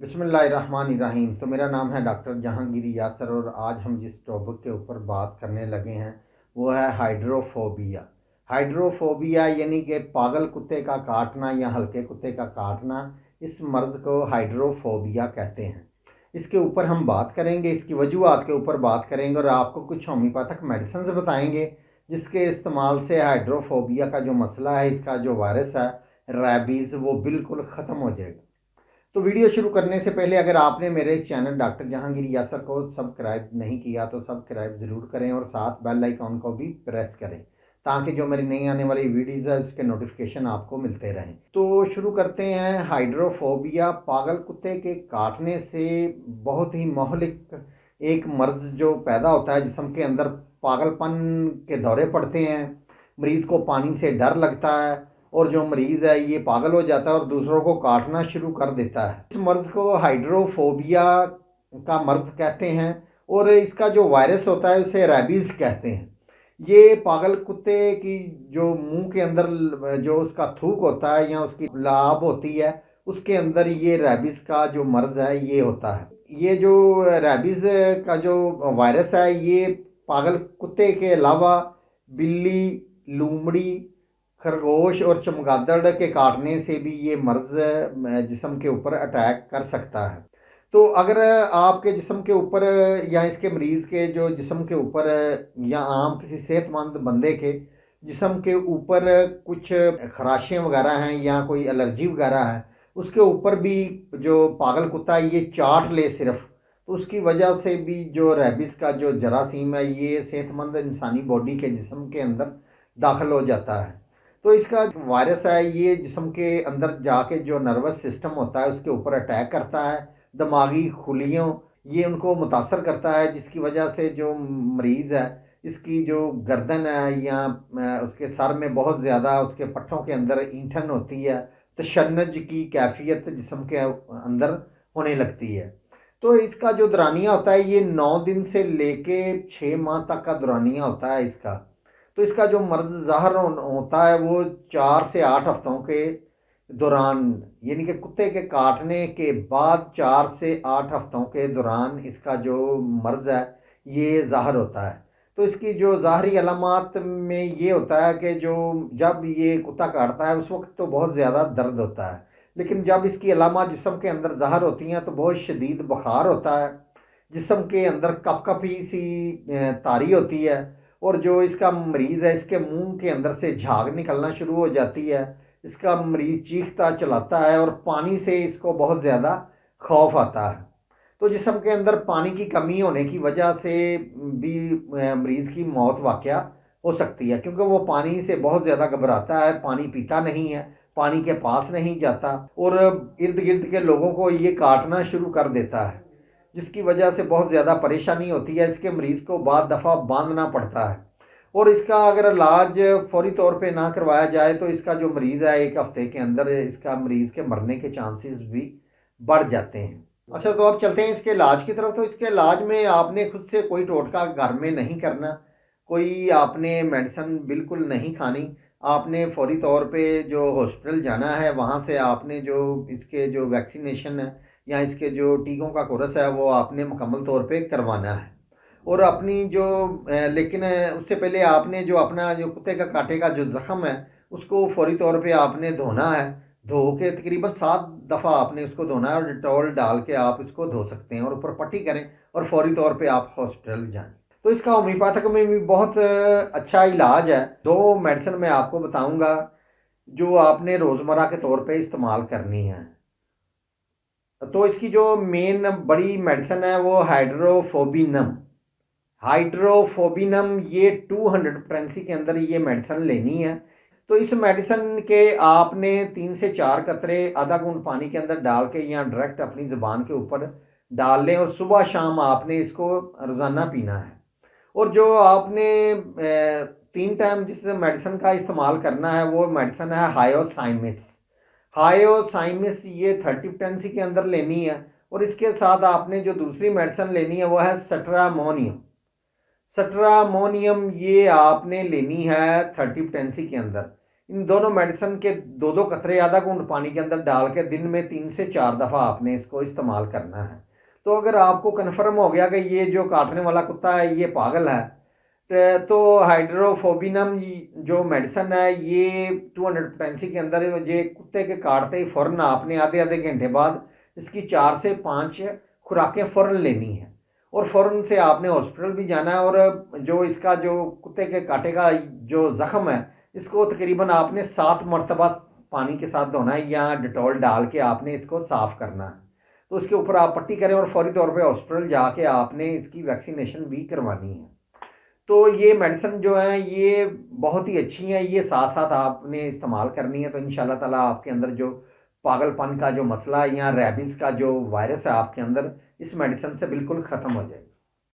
बिस्मिल्लाहिर्रहमानिर्रहीम। तो मेरा नाम है डॉक्टर जहांगीर यासर और आज हम जिस टॉपिक के ऊपर बात करने लगे हैं वो है हाइड्रोफोबिया। हाइड्रोफोबिया यानी कि पागल कुत्ते का काटना या हल्के कुत्ते का काटना, इस मर्ज़ को हाइड्रोफोबिया कहते हैं। इसके ऊपर हम बात करेंगे, इसकी वजूहात के ऊपर बात करेंगे और आपको कुछ होम्योपैथिक मेडिसिन बताएंगे जिसके इस्तेमाल से हाइड्रोफोबिया का जो मसला है, इसका जो वायरस है रैबीज़, वो बिल्कुल ख़त्म हो जाएगा। तो वीडियो शुरू करने से पहले अगर आपने मेरे इस चैनल डॉक्टर जहांगीर यासर को सब्सक्राइब नहीं किया तो सब्सक्राइब ज़रूर करें और साथ बेल आइकॉन को भी प्रेस करें ताकि जो मेरी नई आने वाली वीडियोज़ है उसके नोटिफिकेशन आपको मिलते रहें। तो शुरू करते हैं। हाइड्रोफोबिया पागल कुत्ते के काटने से बहुत ही मोहलिक एक मर्ज जो पैदा होता है, जिस्म के अंदर पागलपन के दौरे पड़ते हैं, मरीज़ को पानी से डर लगता है और जो मरीज़ है ये पागल हो जाता है और दूसरों को काटना शुरू कर देता है। इस मर्ज़ को हाइड्रोफोबिया का मर्ज़ कहते हैं और इसका जो वायरस होता है उसे रैबीज़ कहते हैं। ये पागल कुत्ते की जो मुंह के अंदर जो उसका थूक होता है या उसकी लाब होती है, उसके अंदर ये रैबीज़ का जो मर्ज़ है ये होता है। ये जो रैबीज़ का जो वायरस है ये पागल कुत्ते के अलावा बिल्ली, लोमड़ी, खरगोश और चमगादड़ के काटने से भी ये मर्ज़ जिस्म के ऊपर अटैक कर सकता है। तो अगर आपके जिस्म के ऊपर या इसके मरीज़ के जो जिस्म के ऊपर या आम किसी सेहतमंद बंदे के जिस्म के ऊपर कुछ खराशें वगैरह हैं या कोई एलर्जी वगैरह है, उसके ऊपर भी जो पागल कुत्ता है ये चाट ले सिर्फ, तो उसकी वजह से भी जो रेबिस का जो जरासीम है ये सेहतमंद इंसानी बॉडी के जिस्म के अंदर दाखिल हो जाता है। तो इसका जो वायरस है ये जिस्म के अंदर जाके जो नर्वस सिस्टम होता है उसके ऊपर अटैक करता है, दिमागी खुलियों ये उनको मुतासर करता है, जिसकी वजह से जो मरीज़ है इसकी जो गर्दन है या उसके सर में बहुत ज़्यादा उसके पट्ठों के अंदर ईंठन होती है, तशन्नुज की कैफियत जिस्म के अंदर होने लगती है। तो इसका जो दौरानिया होता है ये 9 दिन से लेके 6 माह तक का दौरानिया होता है इसका। तो इसका जो मर्ज ज़ाहर होता है वो 4 से 8 हफ्तों के दौरान, यानी कि कुत्ते के काटने के बाद 4 से 8 हफ्तों के दौरान इसका जो मर्ज है ये ज़ाहर होता है। तो इसकी जो ज़ाहरी अलामात में ये होता है कि जो जब ये कुत्ता काटता है उस वक्त तो बहुत ज़्यादा दर्द होता है, लेकिन जब इसकी अलामात जिस्म के अंदर ज़ाहर होती हैं तो बहुत शदीद बुखार होता है, जिस्म के अंदर कपकपी सी तारी होती है और जो इसका मरीज़ है इसके मुंह के अंदर से झाग निकलना शुरू हो जाती है। इसका मरीज़ चीखता चलाता है और पानी से इसको बहुत ज़्यादा खौफ आता है। तो जिस्म के अंदर पानी की कमी होने की वजह से भी मरीज़ की मौत वाक़या हो सकती है, क्योंकि वो पानी से बहुत ज़्यादा घबराता है, पानी पीता नहीं है, पानी के पास नहीं जाता और इर्द गिर्द के लोगों को ये काटना शुरू कर देता है, जिसकी वजह से बहुत ज़्यादा परेशानी होती है। इसके मरीज़ को बाद दफ़ा बांधना पड़ता है और इसका अगर इलाज फौरी तौर पे ना करवाया जाए तो इसका जो मरीज़ है 1 हफ्ते के अंदर इसका मरीज़ के मरने के चांसेस भी बढ़ जाते हैं। अच्छा, तो अब चलते हैं इसके इलाज की तरफ। तो इसके इलाज में आपने खुद से कोई टोटका घर में नहीं करना, कोई आपने मेडिसिन बिल्कुल नहीं खानी। आपने फौरी तौर पे जो हॉस्पिटल जाना है, वहाँ से आपने जो इसके जो वैक्सीनेशन है या इसके जो टीकों का कोर्स है वो आपने मुकम्मल तौर पे करवाना है। और अपनी जो लेकिन उससे पहले आपने जो अपना जो कुत्ते का काटे का जो ज़ख़म है उसको फौरी तौर पे आपने धोना है। धो के तकरीबन 7 दफ़ा आपने उसको धोना है और डिटॉल डाल के आप इसको धो सकते हैं और ऊपर पट्टी करें और फौरी तौर पे आप हॉस्पिटल जाएं। तो इसका होम्योपैथिक में भी बहुत अच्छा इलाज है। 2 मेडिसिन मैं आपको बताऊंगा जो आपने रोज़मर्रा के तौर पे इस्तेमाल करनी है। तो इसकी जो मेन बड़ी मेडिसिन है वो हाइड्रोफोबिनम। हाइड्रोफोबिनम ये 200 पोटेंसी के अंदर ये मेडिसिन लेनी है। तो इस मेडिसिन के आपने 3 से 4 कतरे आधा घूंट पानी के अंदर डाल के या डायरेक्ट अपनी ज़ुबान के ऊपर डाल लें और सुबह शाम आपने इसको रोज़ाना पीना है। और जो आपने 3 टाइम जिस मेडिसिन का इस्तेमाल करना है वो मेडिसिन है हायोसाइमिस। हायोसाइमिस ये 30 पोटेंसी के अंदर लेनी है और इसके साथ आपने जो दूसरी मेडिसिन लेनी है वो है सट्रामोनियम। सट्रामोनियम ये आपने लेनी है 30 पोटेंसी के अंदर। इन दोनों मेडिसिन के 2-2 कतरे आधा घूंट पानी के अंदर डाल के दिन में 3 से 4 दफ़ा आपने इसको इस्तेमाल करना है। तो अगर आपको कन्फर्म हो गया कि ये जो काटने वाला कुत्ता है ये पागल है, तो हाइड्रोफोबिनम जो मेडिसिन है ये 200 पोटेंसी के अंदर ये कुत्ते के काटते ही फ़ौरन आपने आधे आधे घंटे बाद इसकी 4 से 5 खुराकें फ़ौरन लेनी है और फ़ौरन से आपने हॉस्पिटल भी जाना है। और जो इसका जो कुत्ते के काटे का जो ज़ख़म है इसको तकरीबन आपने 7 मरतबा पानी के साथ धोना है या डिटॉल डाल के आपने इसको साफ़ करना है। तो उसके ऊपर आप पट्टी करें और फौरी तौर पे हॉस्पिटल जाके आपने इसकी वैक्सीनेशन भी करवानी है। तो ये मेडिसिन जो है ये बहुत ही अच्छी हैं, ये साथ साथ आपने इस्तेमाल करनी है। तो इंशाल्लाह ताला आपके अंदर जो पागलपन का जो मसला है या रेबीज़ का जो वायरस है आपके अंदर, इस मेडिसिन से बिल्कुल ख़त्म हो जाएगा।